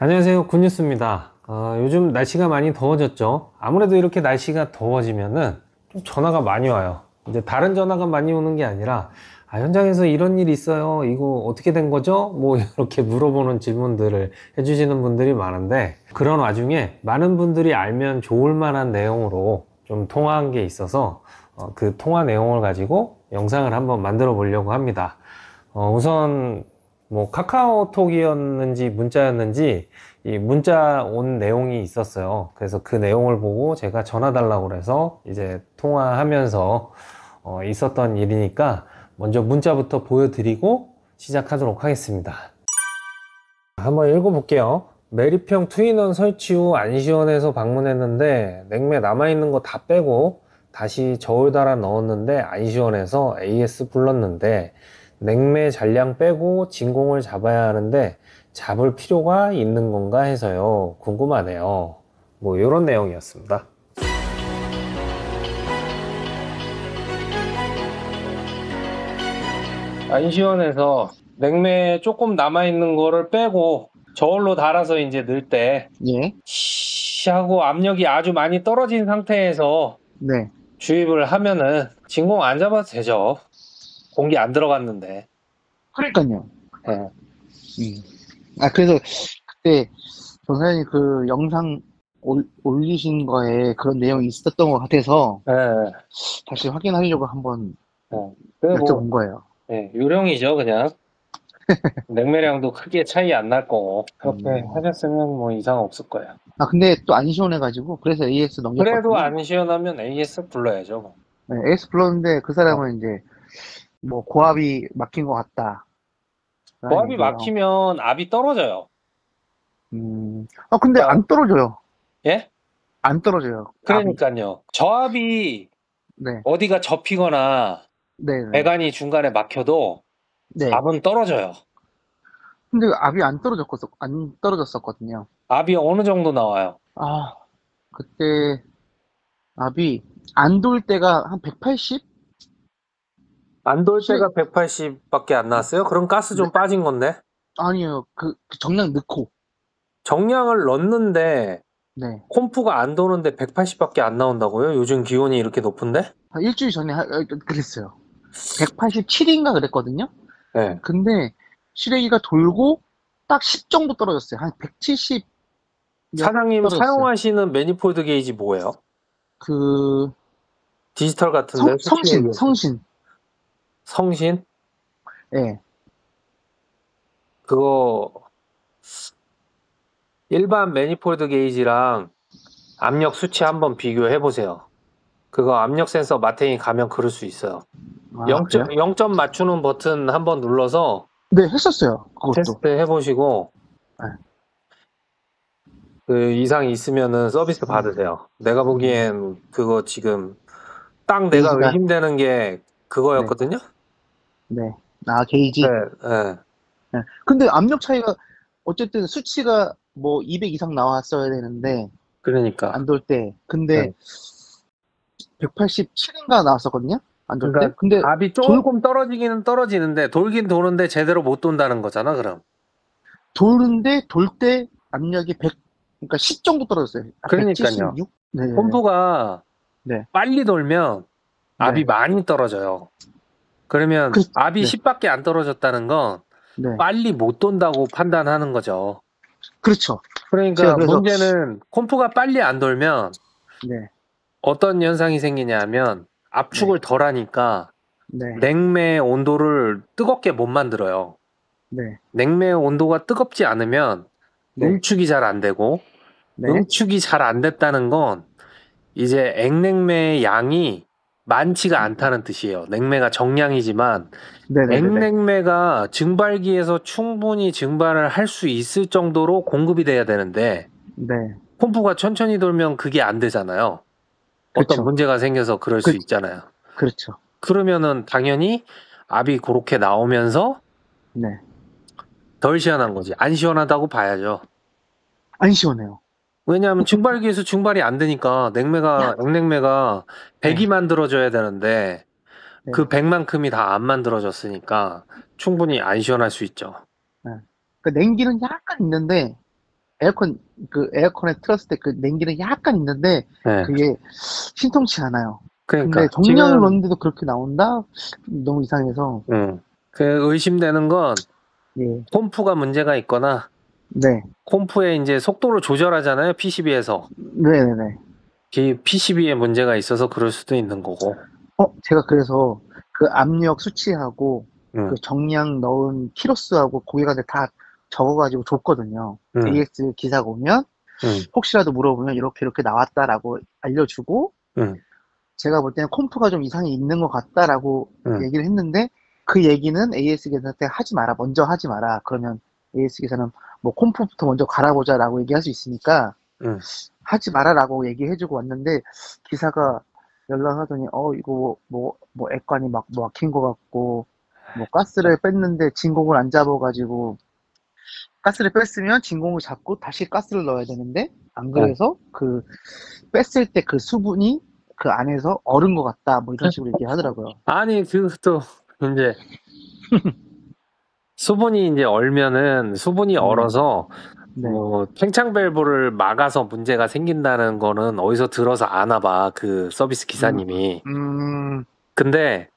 안녕하세요, 굿뉴스입니다. 요즘 날씨가 많이 더워졌죠. 아무래도 이렇게 날씨가 더워지면은 좀 전화가 많이 와요. 이제 다른 전화가 많이 오는 게 아니라, 현장에서 이런 일이 있어요. 이거 어떻게 된 거죠? 뭐 이렇게 물어보는 질문들을 해주시는 분들이 많은데, 그런 와중에 많은 분들이 알면 좋을 만한 내용으로 좀 통화한 게 있어서 그 통화 내용을 가지고 영상을 한번 만들어 보려고 합니다. 우선 뭐 카카오톡이었는지 문자였는지 이 문자 온 내용이 있었어요. 그래서 그 내용을 보고 제가 전화 달라고 그래서 이제 통화하면서 있었던 일이니까 먼저 문자부터 보여드리고 시작하도록 하겠습니다. 한번 읽어볼게요. 메리평 투인원 설치 후 안시원에서 방문했는데 냉매 남아있는 거 다 빼고 다시 저울 달아 넣었는데 안시원에서 AS 불렀는데 냉매 잔량 빼고 진공을 잡아야 하는데 잡을 필요가 있는 건가 해서요. 궁금하네요. 뭐 이런 내용이었습니다. 안시원에서 냉매 조금 남아있는 거를 빼고 저울로 달아서 이제 넣을 때 예. 하고 압력이 아주 많이 떨어진 상태에서 네. 주입을 하면은 진공 안 잡아도 되죠. 공기 안 들어갔는데. 그러니까요. 네. 그래서 그때 전사님 그 영상 올리신 거에 그런 내용이 있었던 것 같아서 네. 다시 확인하려고 한번 뭐, 여쭤본 거예요. 네, 요령이죠, 그냥. 냉매량도 크게 차이 안 날 거고. 그렇게 하셨으면 뭐 이상 없을 거예요. 근데 또 안 시원해가지고 그래서 AS 그래도 넘겼거든요. 안 시원하면 AS 불러야죠. 뭐. 네, AS 불렀는데 그 사람은 이제 뭐 고압이 막힌 것 같다. 고압이 막히면 압이 떨어져요. 근데 그러니까, 안 떨어져요. 예? 안 떨어져요. 압이. 그러니까요. 저압이 네. 어디가 접히거나 네, 네. 배관이 중간에 막혀도 네. 압은 떨어져요. 근데 압이 안 떨어졌었거든요. 압이 어느 정도 나와요? 그때 압이 안 돌 때가 한 180? 안 돌 실행, 때가 180밖에 안 나왔어요? 그럼 가스 네, 좀 빠진 건데? 아니에요. 그 정량 넣고. 정량을 넣는데 네. 콤프가 안 도는데 180밖에 안 나온다고요? 요즘 기온이 이렇게 높은데? 한 일주일 전에 그랬어요. 187인가 그랬거든요. 네. 근데 실외기가 돌고 딱 10 정도 떨어졌어요. 한 170 몇 사장님 떨어졌어요. 사용하시는 매니폴드 게이지 뭐예요? 그 디지털 같은데? 성신. 성신? 예. 그거 일반 매니폴드 게이지랑 압력 수치 한번 비교해 보세요. 그거 압력 센서 마탱이 가면 그럴 수 있어요. 그래요? 0점 맞추는 버튼 한번 눌러서 네, 했었어요. 그것도. 테스트 해보시고 네. 그 이상 있으면은 서비스 받으세요. 내가 보기엔 그거 지금 딱 내가 게이지가. 의심되는 게 네. 그거였거든요. 네. 게이지. 네, 네. 네. 근데 압력 차이가 어쨌든 수치가 뭐 200 이상 나왔어야 되는데 그러니까. 안 돌 때. 근데 네. 187인가 나왔었거든요. 안 돌 때. 그러니까 근데 압이 조금 떨어지기는 떨어지는데 돌긴 도는데 제대로 못 돈다는 거잖아, 그럼. 도는데 돌 때 압력이 100, 그러니까 10 정도 떨어졌어요. 그러니까요. 176? 네. 펌프가 네. 빨리 돌면 압이 네. 많이 떨어져요. 그러면 압이 네. 10밖에 안 떨어졌다는 건 네. 빨리 못 돈다고 판단하는 거죠. 그렇죠. 그러니까 그래서 문제는 콤프가 빨리 안 돌면 네. 어떤 현상이 생기냐 하면 압축을 덜 하니까 네. 냉매 온도를 뜨겁게 못 만들어요. 네. 냉매 온도가 뜨겁지 않으면 네. 응축이 잘 안 되고 네. 응축이 잘 안 됐다는 건 이제 액냉매의 양이 많지가 않다는 뜻이에요. 냉매가 정량이지만 네네네. 액냉매가 증발기에서 충분히 증발을 할 수 있을 정도로 공급이 돼야 되는데 네. 펌프가 천천히 돌면 그게 안 되잖아요. 그렇죠. 어떤 문제가 생겨서 그럴 수 있잖아요. 그렇죠. 그러면은 당연히 압이 그렇게 나오면서 네. 덜 시원한 거지. 안 시원하다고 봐야죠. 안 시원해요. 왜냐하면 증발기에서 증발이 안 되니까 액냉매가 100이 만들어져야 되는데 네. 그 100만큼이 다 안 만들어졌으니까 충분히 안 시원할 수 있죠. 네. 그 냉기는 약간 있는데 에어컨, 그 에어컨에 틀었을 때 그 냉기는 약간 있는데, 네. 그게 신통치 않아요. 근데 그러니까 정량을 지금 넣는데도 그렇게 나온다? 너무 이상해서. 그 의심되는 건 예. 콤프가 문제가 있거나 네. 콤프의 이제 속도를 조절하잖아요, PCB에서. 네네네. PCB에 문제가 있어서 그럴 수도 있는 거고. 제가 그래서 그 압력 수치하고 그 음, 정량 넣은 키로수하고 고객한테 다 적어가지고 줬거든요. 음, AS 기사가 오면 음, 혹시라도 물어보면 이렇게 이렇게 나왔다라고 알려주고, 음, 제가 볼 때는 콤프가 좀 이상이 있는 것 같다라고 음. 얘기를 했는데, 그 얘기는 AS 기사한테 하지 마라, 먼저 하지 마라. 그러면 AS 기사는 뭐 콤프부터 먼저 갈아보자라고 얘기할 수 있으니까 음. 하지 마라라고 얘기해주고 왔는데, 기사가 연락하더니 이거 뭐 액관이 막 막힌 것 같고, 뭐 가스를 뺐는데 진공을 안 잡아가지고, 가스를 뺐으면 진공을 잡고 다시 가스를 넣어야 되는데, 안 어. 그래서 그 뺐을 때 그 수분이 그 안에서 얼은 것 같다, 뭐 이런 식으로 얘기하더라고요. 아니, 그것도 이제 수분이 이제 얼면은 수분이 네, 얼어서 네, 뭐 팽창 밸브를 막아서 문제가 생긴다는 거는 어디서 들어서 아나 봐, 그 서비스 음, 기사님이. 음, 근데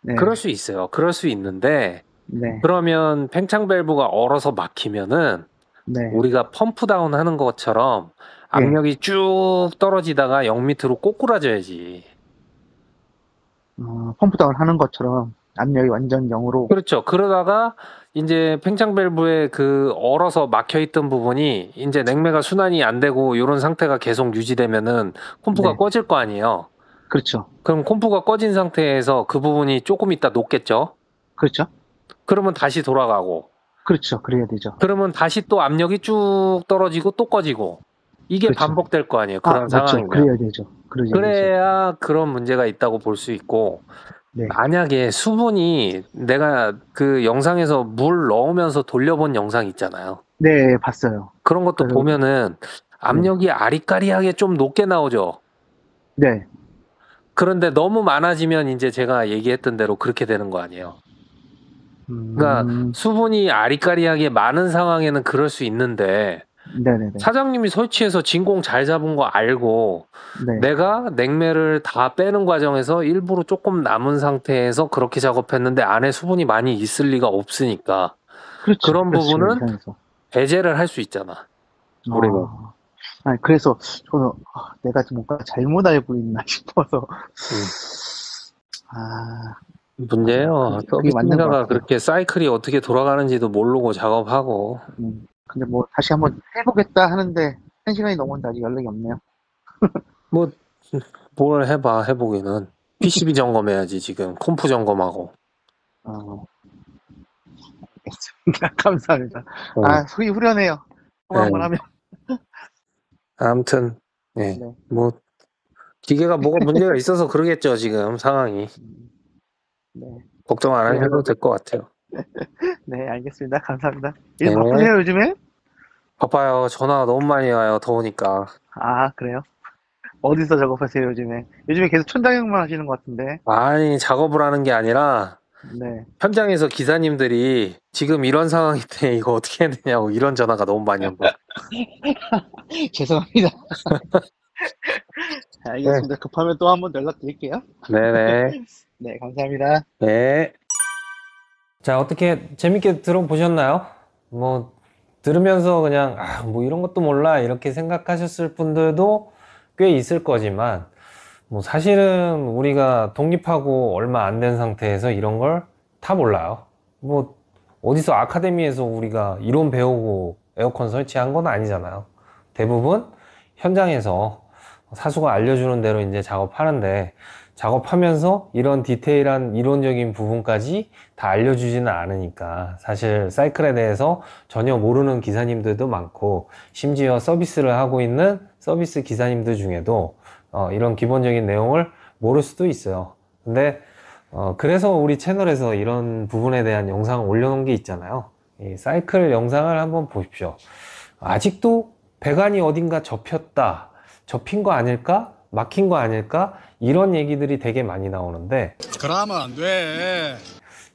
네, 그럴 수 있어요. 그럴 수 있는데 네, 그러면 팽창 밸브가 얼어서 막히면은 네, 우리가 펌프 다운 하는 것처럼 예, 압력이 쭉 떨어지다가 0 밑으로 꼬꾸라져야지. 펌프 다운 하는 것처럼 압력이 완전 0으로. 그렇죠. 그러다가 이제 팽창 밸브에 그 얼어서 막혀 있던 부분이 이제 냉매가 순환이 안 되고 이런 상태가 계속 유지되면은 콤프가 네, 꺼질 거 아니에요. 그렇죠, 그럼 콤프가 꺼진 상태에서 그 부분이 조금 있다 녹겠죠. 그렇죠, 그러면 다시 돌아가고, 그렇죠, 그래야 되죠. 그러면 다시 또 압력이 쭉 떨어지고 또 꺼지고, 이게 그렇죠. 반복될 거 아니에요. 그런 맞죠. 상황이면. 그래야 되죠. 그래야 되죠. 그래야 그런 문제가 있다고 볼 수 있고, 네, 만약에 수분이 내가 그 영상에서 물 넣으면서 돌려본 영상 있잖아요. 네, 봤어요. 그런 것도 그래서, 보면은 네, 압력이 아리까리하게 좀 높게 나오죠. 네, 그런데 너무 많아지면 이제 제가 얘기했던 대로 그렇게 되는 거 아니에요. 그러니까 음, 수분이 아리까리하게 많은 상황에는 그럴 수 있는데 네네네, 사장님이 설치해서 진공 잘 잡은 거 알고 네, 내가 냉매를 다 빼는 과정에서 일부러 조금 남은 상태에서 그렇게 작업했는데 안에 수분이 많이 있을 리가 없으니까 그렇죠, 그런 그렇죠, 부분은 이상해서. 배제를 할 수 있잖아. 우리는. 아, 아니, 그래서 저는 내가 좀 뭔가 잘못 알고 있나 싶어서. 음. 아, 맞아요. 문제예요. 그게 맞는 것 서비스인가가 같아요. 그렇게 사이클이 어떻게 돌아가는지도 모르고 작업하고 근데 뭐 다시 한번 해보겠다 하는데 한 시간이 넘었는데 아직 연락이 없네요. 뭐 뭘 해봐 해보기는 PCB 점검해야지 지금 컴프 점검하고. 어, 알겠습니다. 감사합니다. 어. 속이 후련해요. 통화 한번 예. 하면. 아무튼 예. 네, 뭐 기계가 뭐가 문제가 있어서 그러겠죠 지금 상황이. 네, 걱정 안 그래요. 하셔도 될 것 같아요. 네, 알겠습니다. 감사합니다. 일 네. 바쁘세요, 요즘에? 바빠요. 전화가 너무 많이 와요. 더우니까. 그래요? 어디서 작업하세요, 요즘에? 요즘에 계속 천장형만 하시는 것 같은데. 아니 작업을 하는 게 아니라 네. 현장에서 기사님들이 지금 이런 상황인데 이거 어떻게 해야 되냐고 이런 전화가 너무 많이 온다. 죄송합니다. 네. 알겠습니다. 급하면 또 한번 연락드릴게요. 네네. 네, 감사합니다. 네. 자, 어떻게 재밌게 들어보셨나요? 뭐, 들으면서 그냥, 뭐 이런 것도 몰라, 이렇게 생각하셨을 분들도 꽤 있을 거지만, 뭐 사실은 우리가 독립하고 얼마 안 된 상태에서 이런 걸 다 몰라요. 뭐, 어디서 아카데미에서 우리가 이론 배우고 에어컨 설치한 건 아니잖아요. 대부분 현장에서 사수가 알려주는 대로 이제 작업하는데, 작업하면서 이런 디테일한 이론적인 부분까지 다 알려주지는 않으니까 사실 사이클에 대해서 전혀 모르는 기사님들도 많고 심지어 서비스를 하고 있는 서비스 기사님들 중에도 이런 기본적인 내용을 모를 수도 있어요. 근데 그래서 우리 채널에서 이런 부분에 대한 영상을 올려놓은 게 있잖아요. 이 사이클 영상을 한번 보십시오. 아직도 배관이 어딘가 접혔다, 접힌 거 아닐까? 막힌 거 아닐까? 이런 얘기들이 되게 많이 나오는데, 그러면 안 돼.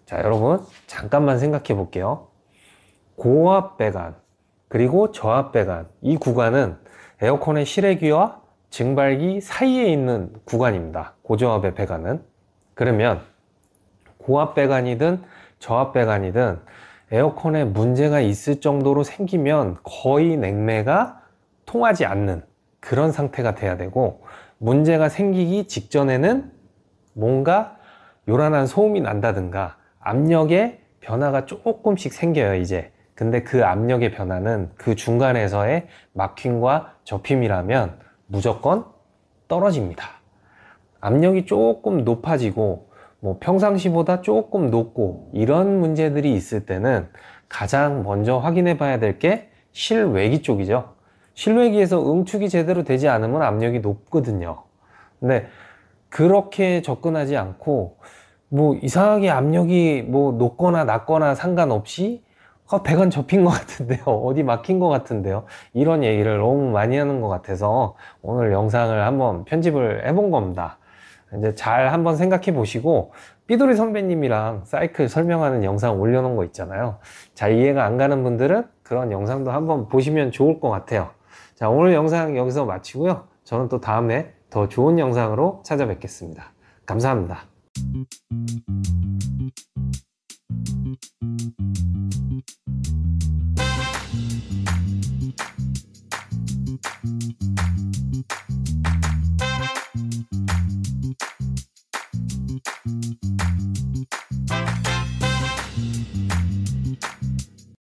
자, 여러분, 잠깐만 생각해 볼게요. 고압 배관, 그리고 저압 배관, 이 구간은 에어컨의 실외기와 증발기 사이에 있는 구간입니다. 고저압의 배관은. 그러면 고압 배관이든 저압 배관이든 에어컨에 문제가 있을 정도로 생기면 거의 냉매가 통하지 않는 그런 상태가 돼야 되고, 문제가 생기기 직전에는 뭔가 요란한 소음이 난다든가 압력의 변화가 조금씩 생겨요 이제. 근데 그 압력의 변화는 그 중간에서의 막힘과 접힘이라면 무조건 떨어집니다. 압력이 조금 높아지고 뭐 평상시보다 조금 높고 이런 문제들이 있을 때는 가장 먼저 확인해 봐야 될 게 실외기 쪽이죠. 실외기에서 응축이 제대로 되지 않으면 압력이 높거든요. 근데 그렇게 접근하지 않고 뭐 이상하게 압력이 뭐 높거나 낮거나 상관없이 배관 접힌 것 같은데요, 어디 막힌 것 같은데요, 이런 얘기를 너무 많이 하는 것 같아서 오늘 영상을 한번 편집을 해본 겁니다. 이제 잘 한번 생각해 보시고, 삐돌이 선배님이랑 사이클 설명하는 영상 올려놓은 거 있잖아요. 잘 이해가 안 가는 분들은 그런 영상도 한번 보시면 좋을 것 같아요. 자, 오늘 영상 여기서 마치고요. 저는 또 다음에 더 좋은 영상으로 찾아뵙겠습니다. 감사합니다.